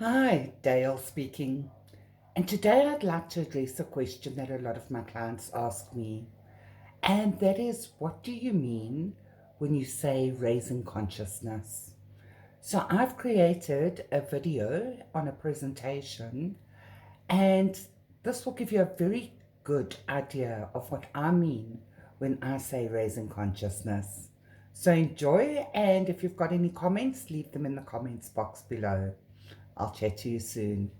Hi, Dale speaking. And today I'd like to address a question that a lot of my clients ask me. And that is, what do you mean when you say raising consciousness? So I've created a video on a presentation, and this will give you a very good idea of what I mean when I say raising consciousness. So enjoy, and if you've got any comments, leave them in the comments box below. I'll chat to you soon.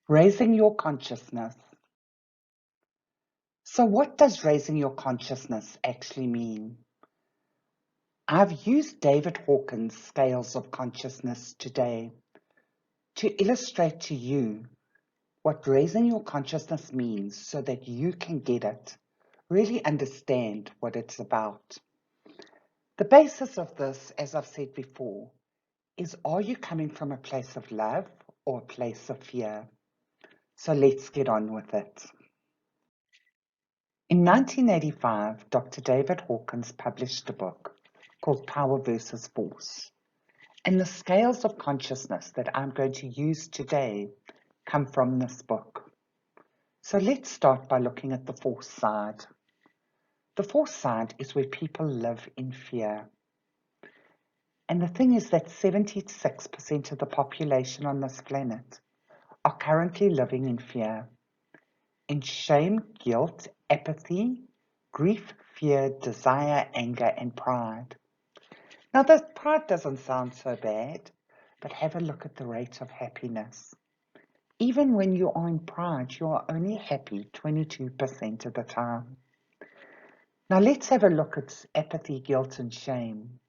Raising your consciousness. So, what does raising your consciousness actually mean? I've used David Hawkins' scales of consciousness today to illustrate to you what raising your consciousness means so that you can get it, really understand what it's about. The basis of this, as I've said before, is, are you coming from a place of love or a place of fear? So let's get on with it. In 1985, Dr. David Hawkins published a book called Power versus Force. And the scales of consciousness that I'm going to use today come from this book. So let's start by looking at the force side. The force side is where people live in fear. And the thing is that 76% of the population on this planet are currently living in fear, in shame, guilt, apathy, grief, fear, desire, anger, and pride. Now, that pride doesn't sound so bad, but have a look at the rate of happiness. Even when you are in pride, you are only happy 22% of the time. Now, let's have a look at apathy, guilt, and shame.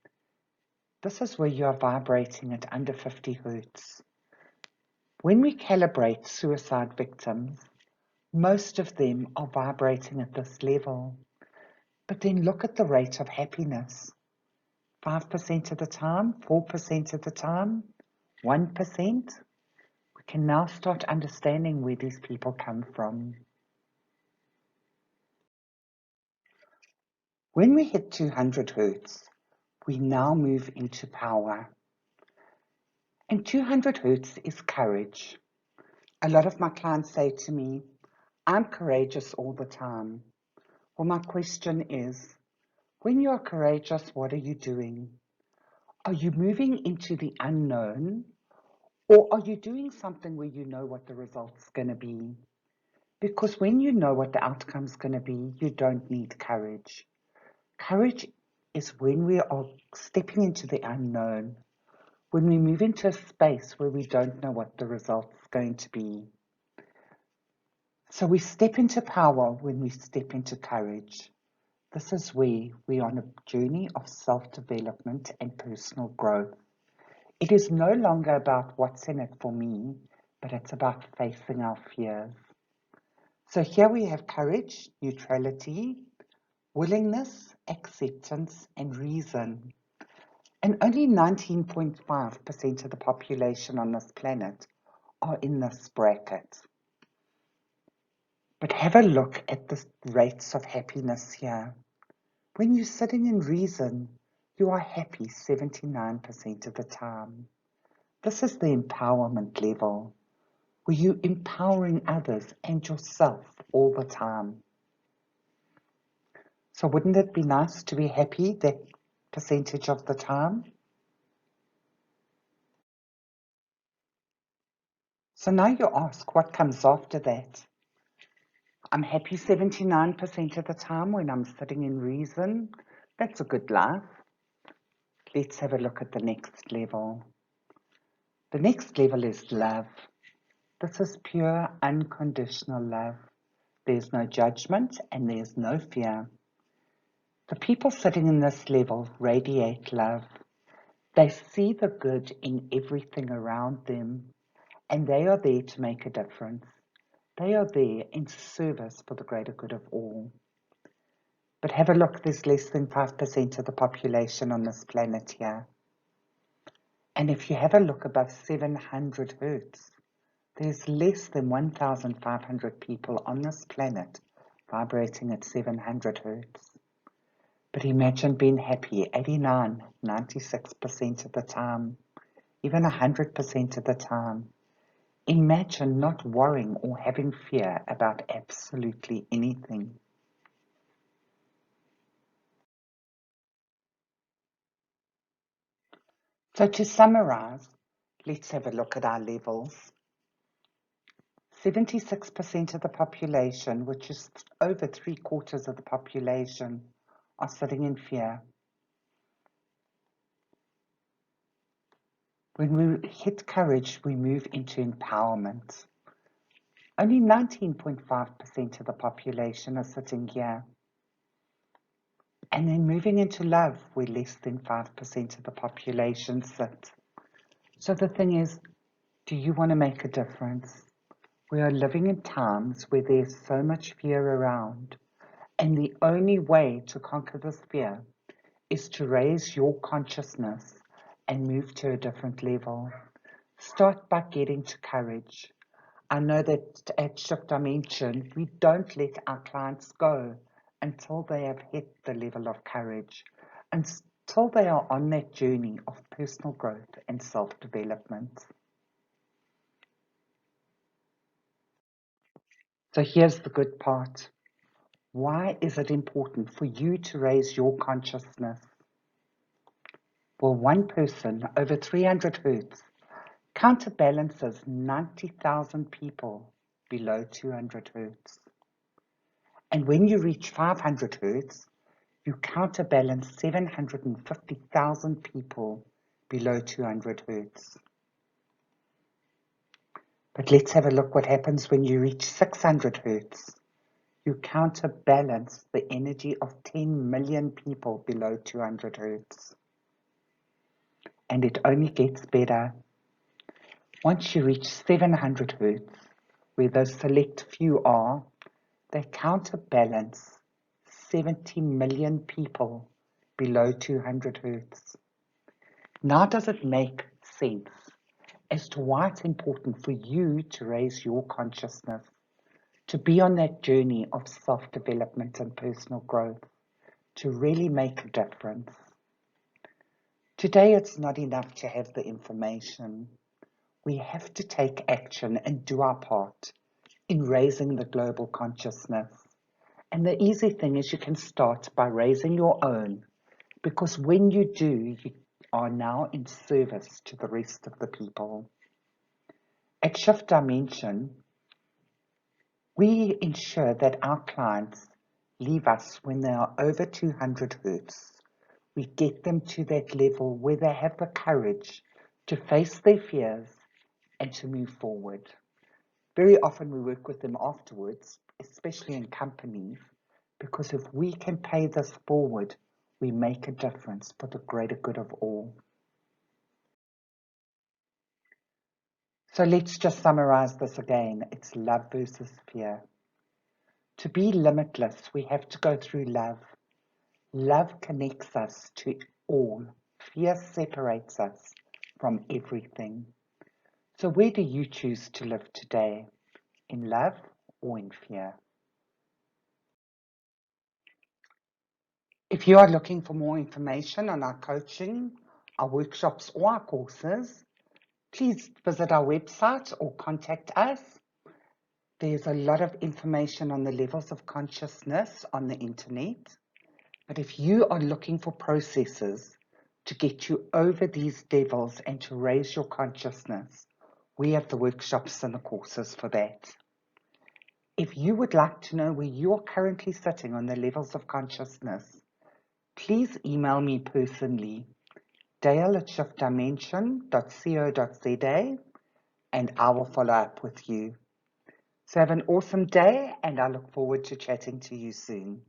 This is where you are vibrating at under 50 hertz. When we calibrate suicide victims, most of them are vibrating at this level. But then look at the rate of happiness. 5% of the time, 4% of the time, 1%. We can now start understanding where these people come from. When we hit 200 hertz, we now move into power. And 200 hertz is courage. A lot of my clients say to me, I'm courageous all the time. Well, my question is, when you are courageous, what are you doing? Are you moving into the unknown, or are you doing something where you know what the result's going to be? Because when you know what the outcome's going to be, you don't need courage. Courage is when we are stepping into the unknown, when we move into a space where we don't know what the result's going to be. So we step into power when we step into courage. This is where we are on a journey of self-development and personal growth. It is no longer about what's in it for me, but it's about facing our fears. So here we have courage, neutrality, willingness, acceptance, and reason. And only 19.5% of the population on this planet are in this bracket. But have a look at the rates of happiness here. When you're sitting in reason, you are happy 79% of the time. This is the empowerment level, where you're empowering others and yourself all the time. So wouldn't it be nice to be happy that percentage of the time? So now you ask, what comes after that? I'm happy 79% of the time when I'm sitting in reason. That's a good life. Let's have a look at the next level. The next level is love. This is pure, unconditional love. There's no judgment and there's no fear. The people sitting in this level radiate love. They see the good in everything around them, and they are there to make a difference. They are there in service for the greater good of all. But have a look, there's less than 5% of the population on this planet here. And if you have a look above 700 hertz, there's less than 1,500 people on this planet vibrating at 700 hertz. But imagine being happy 89, 96% of the time, even 100% of the time. Imagine not worrying or having fear about absolutely anything. So to summarize, let's have a look at our levels. 76% of the population, which is over 3/4 of the population, are sitting in fear. When we hit courage, we move into empowerment. Only 19.5% of the population are sitting here. And then moving into love, where less than 5% of the population sit. So the thing is, do you want to make a difference? We are living in times where there's so much fear around. And the only way to conquer this fear is to raise your consciousness and move to a different level. Start by getting to courage. I know that at Shift Dimension, we don't let our clients go until they have hit the level of courage, until they are on that journey of personal growth and self-development. So here's the good part. Why is it important for you to raise your consciousness? Well, one person over 300 hertz counterbalances 90,000 people below 200 hertz. And when you reach 500 hertz, you counterbalance 750,000 people below 200 hertz. But let's have a look what happens when you reach 600 hertz. You counterbalance the energy of 10 million people below 200 hertz. And it only gets better. Once you reach 700 hertz, where those select few are, they counterbalance 70 million people below 200 hertz. Now does it make sense as to why it's important for you to raise your consciousness, to be on that journey of self-development and personal growth, to really make a difference? Today it's not enough to have the information. We have to take action and do our part in raising the global consciousness. And the easy thing is you can start by raising your own, because when you do, you are now in service to the rest of the people. At Shift Dimension, we ensure that our clients leave us when they are over 200 hertz. We get them to that level where they have the courage to face their fears and to move forward. Very often we work with them afterwards, especially in companies, because if we can pay this forward, we make a difference for the greater good of all. So let's just summarize this again. It's love versus fear. To be limitless, we have to go through love. Love connects us to all. Fear separates us from everything. So where do you choose to live today? In love or in fear? If you are looking for more information on our coaching, our workshops, or our courses, please visit our website or contact us. There's a lot of information on the levels of consciousness on the internet. But if you are looking for processes to get you over these levels and to raise your consciousness, we have the workshops and the courses for that. If you would like to know where you're currently sitting on the levels of consciousness, please email me personally, dale@shiftdimension.co.za, and I will follow up with you. So have an awesome day, and I look forward to chatting to you soon.